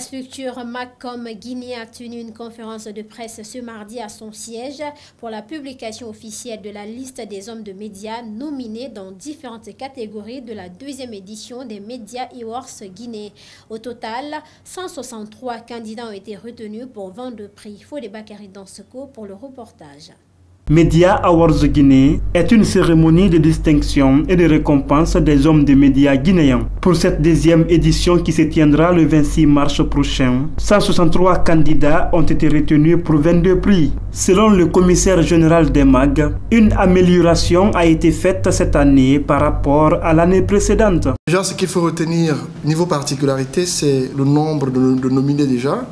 structure MACOM Guinée a tenu une conférence de presse ce mardi à son siège pour la publication officielle de la liste des hommes de médias nominés dans différentes catégories de la deuxième édition des Media Awards Guinée. Au total, 163 candidats ont été retenus pour 22 prix. Fodé Bakary Danseko pour le reportage. Media Awards Guinée est une cérémonie de distinction et de récompense des hommes de médias guinéens. Pour cette deuxième édition qui se tiendra le 26 mars prochain, 163 candidats ont été retenus pour 22 prix. Selon le commissaire général des MAG, une amélioration a été faite cette année par rapport à l'année précédente. Déjà, ce qu'il faut retenir niveau particularité, c'est le nombre de nominés déjà,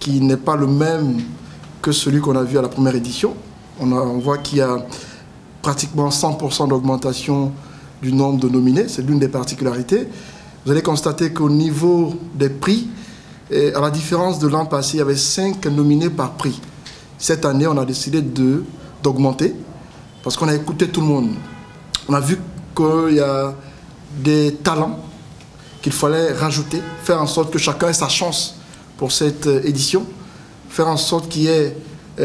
qui n'est pas le même que celui qu'on a vu à la première édition. On voit qu'il y a pratiquement 100% d'augmentation du nombre de nominés, c'est l'une des particularités. Vous allez constater qu'au niveau des prix, à la différence de l'an passé, il y avait 5 nominés par prix. Cette année, on a décidé d'augmenter parce qu'on a écouté tout le monde. On a vu qu'il y a des talents qu'il fallait rajouter, faire en sorte que chacun ait sa chance pour cette édition, faire en sorte qu'il y ait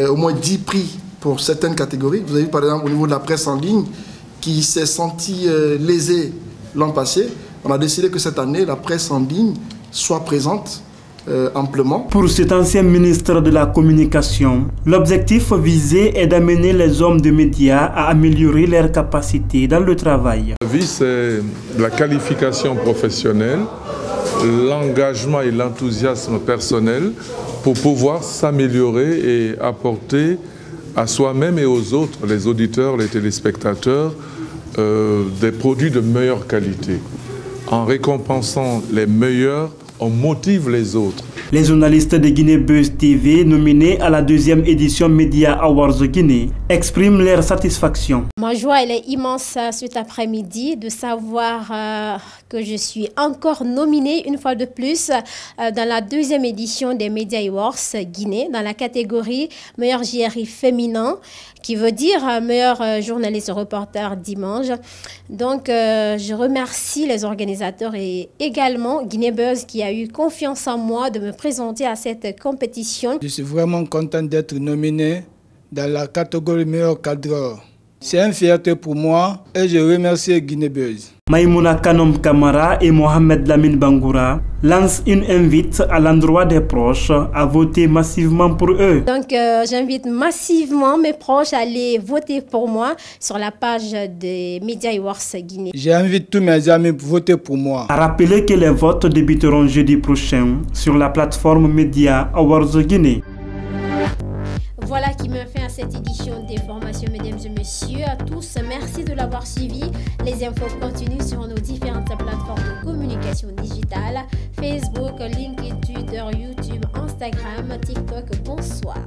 au moins 10 prix pour certaines catégories. Vous avez vu par exemple au niveau de la presse en ligne qui s'est sentie lésée l'an passé. On a décidé que cette année, la presse en ligne soit présente amplement. Pour cet ancien ministre de la Communication, l'objectif visé est d'amener les hommes de médias à améliorer leurs capacités dans le travail. La vie, c'est la qualification professionnelle, l'engagement et l'enthousiasme personnel pour pouvoir s'améliorer et apporter à soi-même et aux autres, les auditeurs, les téléspectateurs, des produits de meilleure qualité. En récompensant les meilleurs, on motive les autres. Les journalistes de Guinée Buzz TV, nominés à la deuxième édition Media Awards Guinée, expriment leur satisfaction. Ma joie, elle est immense cet après-midi de savoir que je suis encore nominée une fois de plus dans la deuxième édition des Media Awards Guinée, dans la catégorie meilleur JRI féminin, qui veut dire meilleur journaliste reporter dimanche. Donc, je remercie les organisateurs et également Guinée Buzz qui a eu confiance en moi de me présenter à cette compétition. Je suis vraiment content d'être nominé dans la catégorie meilleur cadreur. C'est une fierté pour moi et je remercie Guinée Buzz. Maïmouna Kanom Kamara et Mohamed Lamine Bangoura lancent une invite à l'endroit des proches à voter massivement pour eux. Donc j'invite massivement mes proches à aller voter pour moi sur la page des Media Awards Guinée. J'invite tous mes amis à voter pour moi. À rappeler que les votes débuteront jeudi prochain sur la plateforme Media Awards Guinée. Voilà qui me fait à cette édition d'information, mesdames et messieurs. À tous, merci de l'avoir suivi. Les infos continuent sur nos différentes plateformes de communication digitale, Facebook, LinkedIn, Twitter, YouTube, Instagram, TikTok. Bonsoir.